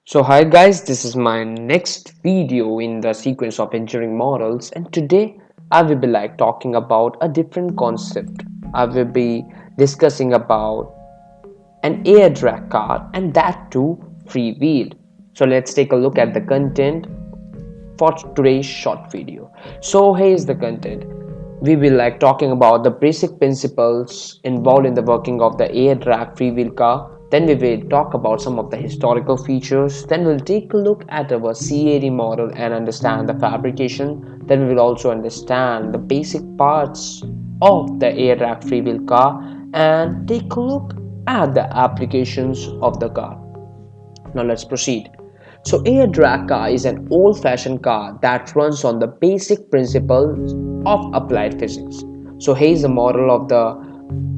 So hi guys, this is my next video in the sequence of engineering models, and today I will be talking about a different concept. I will be discussing about an air drag car, and that too free wheel. So let's take a look at the content for today's short video. So here's the content. We will talking about the basic principles involved in the working of the air drag freewheel car. Then we will talk about some of the historical features. Then we'll take a look at our CAD model and understand the fabrication. Then we will also understand the basic parts of the air drag freewheel car and take a look at the applications of the car. Now let's proceed. So air drag car is an old-fashioned car that runs on the basic principles of applied physics. So here's a model of the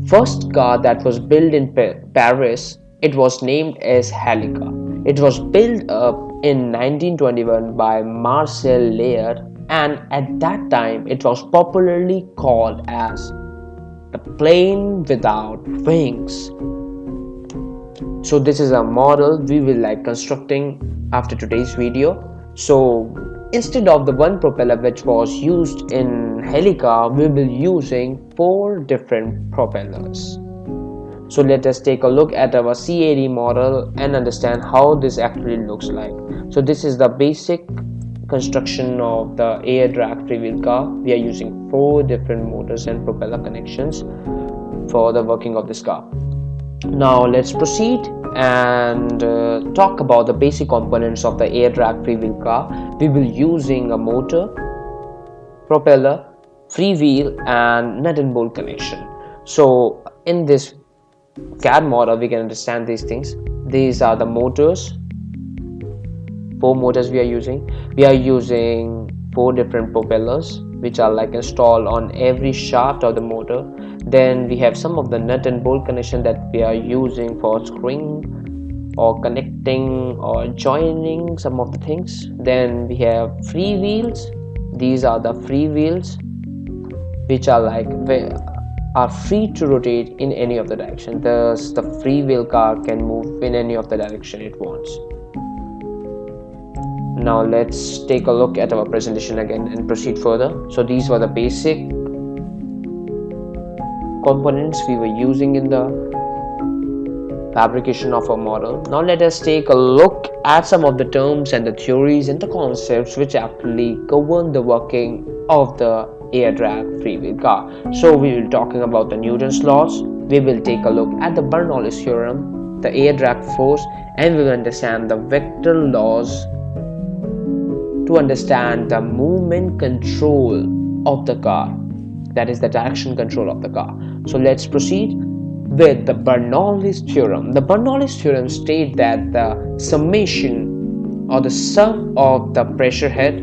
first car that was built in Paris. It was named as Helica. It was built up in 1921 by Marcel Laird, and at that time it was popularly called as the plane without wings. So this is a model we will constructing after today's video. So instead of the one propeller which was used in Helica, we will be using 4 different propellers. So let us take a look at our CAD model and understand how this actually looks like. So this is the basic construction of the air drag freewheel car. We are using 4 different motors and propeller connections for the working of this car. Now let's proceed and talk about the basic components of the air drag freewheel car. We will using a motor, propeller, freewheel and nut and bolt connection. So in this CAD model we can understand these things. These are the motors, 4 motors we are using. We are using 4 different propellers which are installed on every shaft of the motor. Then we have some of the nut and bolt connection that we are using for screwing or connecting or joining some of the things. Then we have free wheels. These are the free wheels which are free to rotate in any of the direction. Thus the free wheel car can move in any of the direction it wants. Now let's take a look at our presentation again and proceed further. So these were the basic components we were using in the fabrication of our model. Now let us take a look at some of the terms and the theories and the concepts which actually govern the working of the air drag freewheel car. So we will be talking about the Newton's laws. We will take a look at the Bernoulli's theorem, the air drag force, and we will understand the vector laws to understand the movement control of the car, that is the direction control of the car. So let's proceed with the Bernoulli's theorem. The Bernoulli's theorem states that the summation or the sum of the pressure head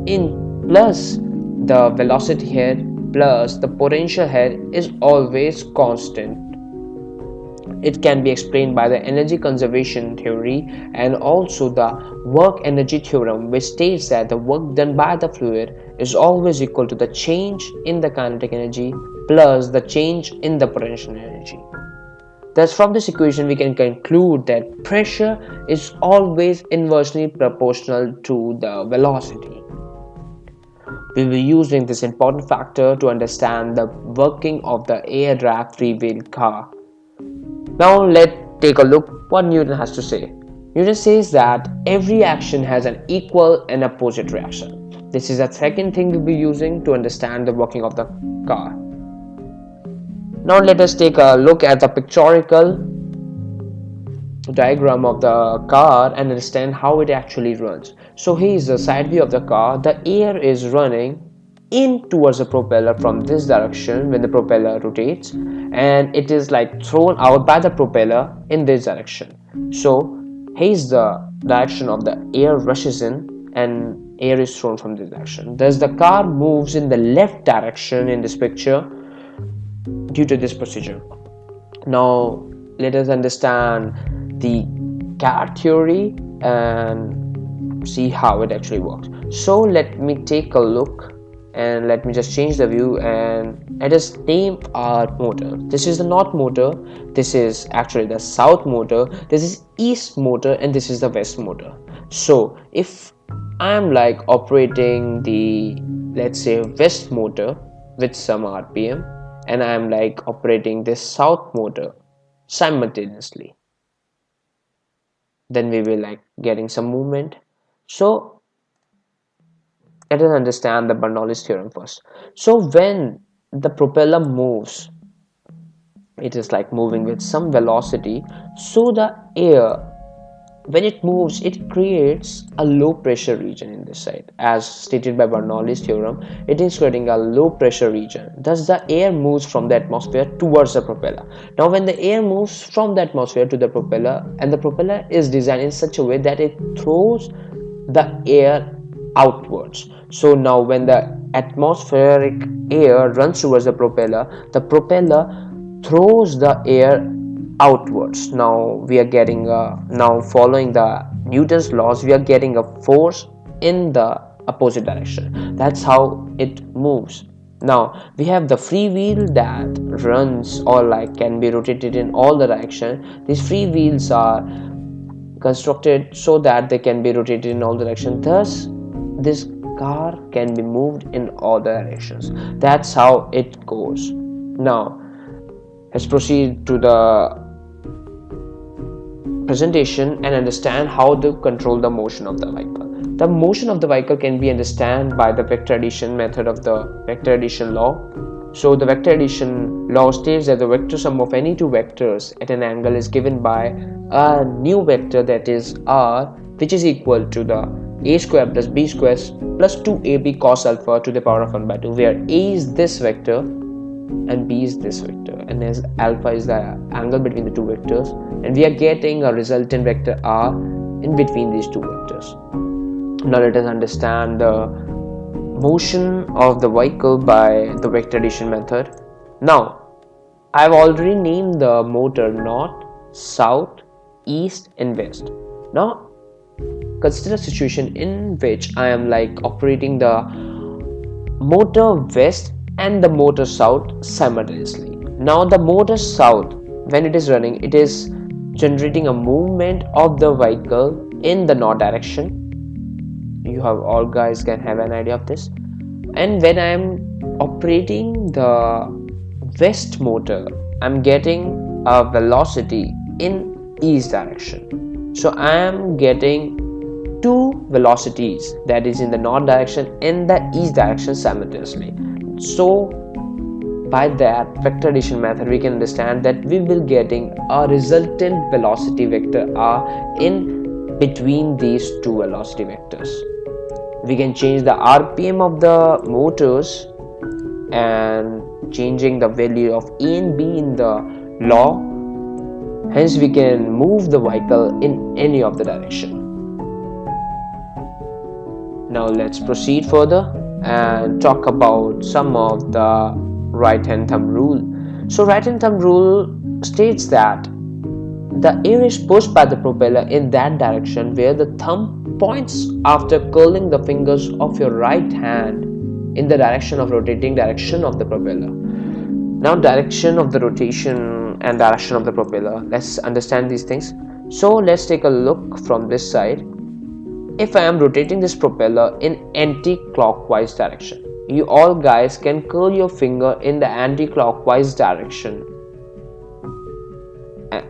in plus the velocity head plus the potential head is always constant. It can be explained by the energy conservation theory and also the work energy theorem, which states that the work done by the fluid is always equal to the change in the kinetic energy plus the change in the potential energy. Thus from this equation we can conclude that pressure is always inversely proportional to the velocity. We will be using this important factor to understand the working of the air drag freewheel car. Now let's take a look what Newton has to say. Newton says that every action has an equal and opposite reaction. This is the second thing we'll be using to understand the working of the car. Now let us take a look at the pictorial diagram of the car and understand how it actually runs. So here is the side view of the car. The air is running in towards the propeller from this direction when the propeller rotates, and it is thrown out by the propeller in this direction. So here's the direction of the air rushes in and air is thrown from this direction. Thus the car moves in the left direction in this picture due to this procedure. Now let us understand the CAD theory and see how it actually works. So let me take a look and let me just change the view and Let us name our motor. This is the north motor, this is actually the south motor, this is east motor, and this is the west motor. So if I am like operating the, let's say, west motor with some RPM, and I am like operating this south motor simultaneously, then we will like getting some movement. So let us understand the Bernoulli's theorem first. So when the propeller moves, it is like moving with some velocity, so the air, when it moves, it creates a low pressure region in this side. As stated by Bernoulli's theorem, it is creating a low pressure region. Thus the air moves from the atmosphere towards the propeller. Now when the air moves from the atmosphere to the propeller, and the propeller is designed in such a way that it throws the air outwards. So now when the atmospheric air runs towards the propeller throws the air outwards. Now we are getting now following the Newton's laws, we are getting a force in the opposite direction. That's how it moves. Now we have the free wheel that runs or like can be rotated in all the direction. These free wheels are constructed so that they can be rotated in all directions. Thus this car can be moved in all directions. That's how it goes. Now let's proceed to the presentation and understand how to control the motion of the vehicle. The motion of the vehicle can be understood by the vector addition method of the vector addition law. So the vector addition law states that the vector sum of any two vectors at an angle is given by a new vector, that is r, which is equal to the a square plus b square plus 2ab cos alpha to the power of 1 by 2, where a is this vector and b is this vector, and as alpha is the angle between the two vectors, and we are getting a resultant vector r in between these two vectors. Now let us understand the motion of the vehicle by the vector addition method. Now I have already named the motor north, south, east and west. Now consider a situation in which I am like operating the motor west and the motor south simultaneously. Now the motor south, when it is running, it is generating a movement of the vehicle in the north direction. You have all guys can have an idea of this. And when I am operating the west motor, I'm getting a velocity in east direction. So I am getting two velocities, that is in the north direction and the east direction simultaneously. So by that vector addition method, we can understand that we will getting a resultant velocity vector r in between these two velocity vectors. We can change the RPM of the motors and changing the value of a and b in the law. Hence we can move the vehicle in any of the direction. Now let's proceed further and talk about some of the right hand thumb rule. So right hand thumb rule states that the air is pushed by the propeller in that direction where the thumb points after curling the fingers of your right hand in the direction of rotating direction of the propeller. Now direction of the rotation and direction of the propeller, let's understand these things. So let's take a look from this side. If I am rotating this propeller in anti-clockwise direction, you all guys can curl your finger in the anti-clockwise direction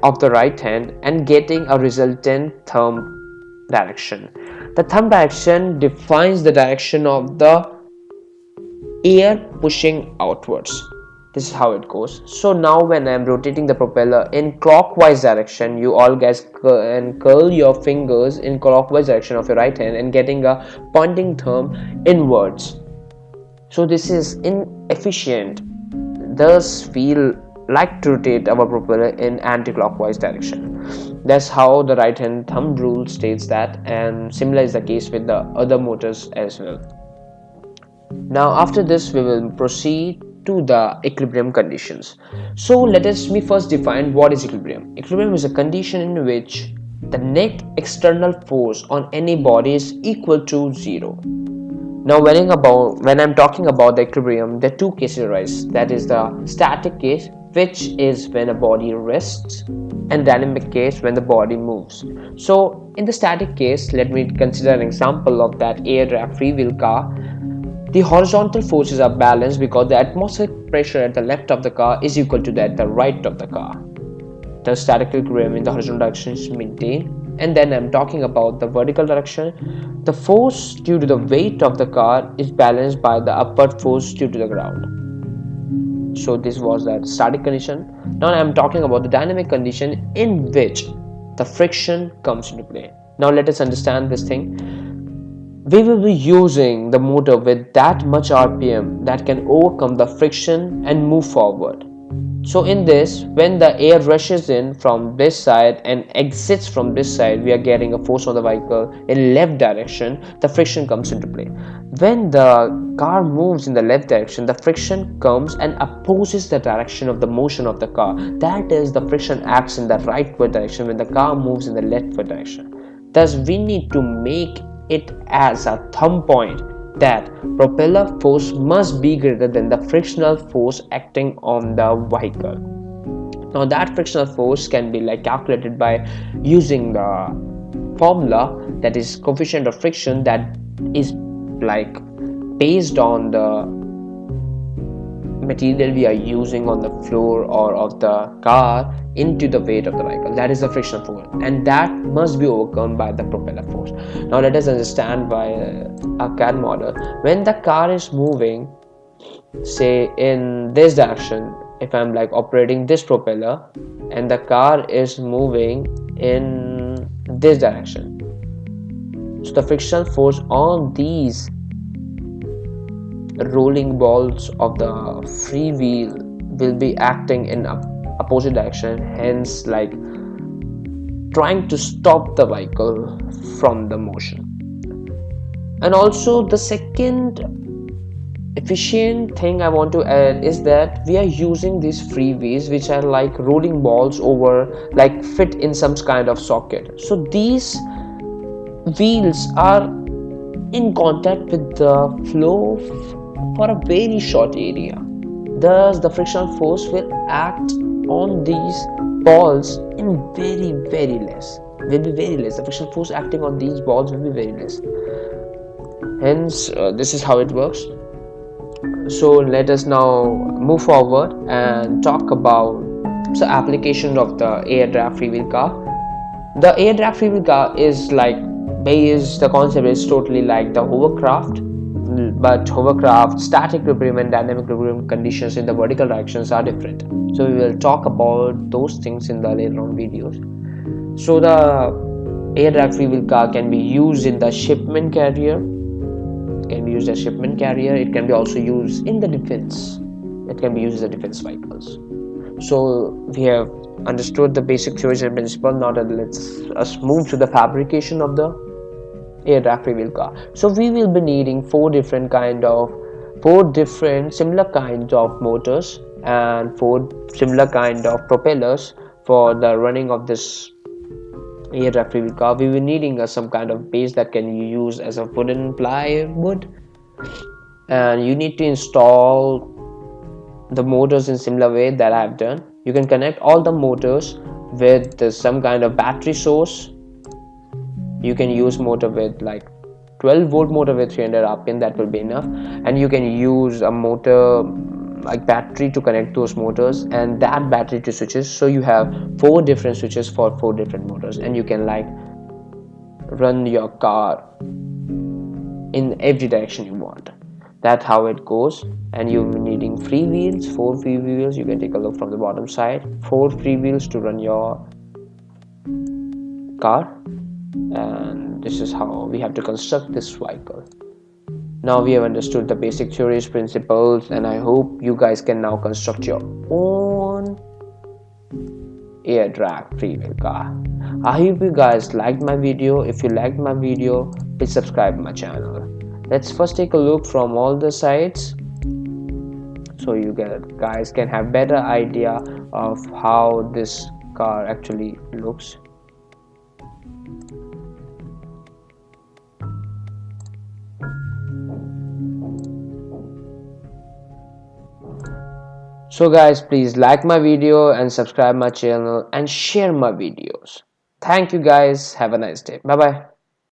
of the right hand and getting a resultant thumb direction. The thumb direction defines the direction of the air pushing outwards. This is how it goes. So now when I am rotating the propeller in clockwise direction, you all guys can curl your fingers in clockwise direction of your right hand and getting a pointing thumb inwards. So this is inefficient, thus we'll like to rotate our propeller in anti-clockwise direction. That's how the right hand thumb rule states that, and similar is the case with the other motors as well. Now after this we will proceed to the equilibrium conditions. So let me first define what is equilibrium. Equilibrium is a condition in which the net external force on any body is equal to 0. Now when I'm talking about the equilibrium, there are two cases arise. That is the static case, which is when a body rests, and dynamic case when the body moves. So in the static case, let me consider an example of that air draft free wheel car. The horizontal forces are balanced because the atmospheric pressure at the left of the car is equal to that at the right of the car. The static equilibrium in the horizontal direction is maintained. And then I'm talking about the vertical direction. The force due to the weight of the car is balanced by the upward force due to the ground. So this was that static condition. Now I'm talking about the dynamic condition in which the friction comes into play. Now let us understand this thing. We will be using the motor with that much RPM that can overcome the friction and move forward. So in this, when the air rushes in from this side and exits from this side, we are getting a force on the vehicle in left direction. The friction comes into play. When the car moves in the left direction, the friction comes and opposes the direction of the motion of the car. That is, the friction acts in the rightward direction when the car moves in the leftward direction. Thus we need to make it as a thumb point that propeller force must be greater than the frictional force acting on the vehicle. Now that frictional force can be calculated by using the formula, that is coefficient of friction, that is based on the material we are using on the floor or of the car into the weight of the vehicle. That is the frictional force, and that must be overcome by the propeller force. Now let us understand by a CAD model. When the car is moving, say in this direction, if I'm operating this propeller and the car is moving in this direction, so the frictional force on these rolling balls of the free wheel will be acting in opposite direction, hence trying to stop the vehicle from the motion. And also the second efficient thing I want to add is that we are using these free wheels, which are like rolling balls over fit in some kind of socket. So these wheels are in contact with the flow for a very short area. Thus the frictional force will act on these balls in very less. The frictional force acting on these balls will be very less. Hence this is how it works. So let us now move forward and talk about the application of the air draft free wheel car. The air draft free wheel car is the concept is totally like the hovercraft, but hovercraft static equilibrium and dynamic equilibrium conditions in the vertical directions are different. So we will talk about those things in the later on videos. So the air draft free wheel car can be used in the shipment carrier. It can be also used in the defense. It can be used as a defense vehicles. So we have understood the basic theories and principle. Now that let's move to the fabrication of the air draft free wheel car. So we will be needing four different similar kinds of motors and four similar kind of propellers for the running of this air draft free wheel car. We will needing some kind of base that can be used as a wooden plywood, and you need to install the motors in similar way that I have done. You can connect all the motors with some kind of battery source. You can use motor with 12 volt motor with 300 rpm, that will be enough. And you can use a motor battery to connect those motors, and that battery to switches. So you have four different switches for four different motors, and you can run your car in every direction you want. That's how it goes. And you're needing four free wheels. You can take a look from the bottom side. 4 free wheels to run your car, and this is how we have to construct this vehicle. Now we have understood the basic theories, principles, and I hope you guys can now construct your own air drag free wheel car. I hope you guys liked my video. If you liked my video, please subscribe my channel. Let's first take a look from all the sides, so you guys can have better idea of how this car actually looks. So guys, please like my video and subscribe my channel and share my videos. Thank you guys. Have a nice day. Bye bye.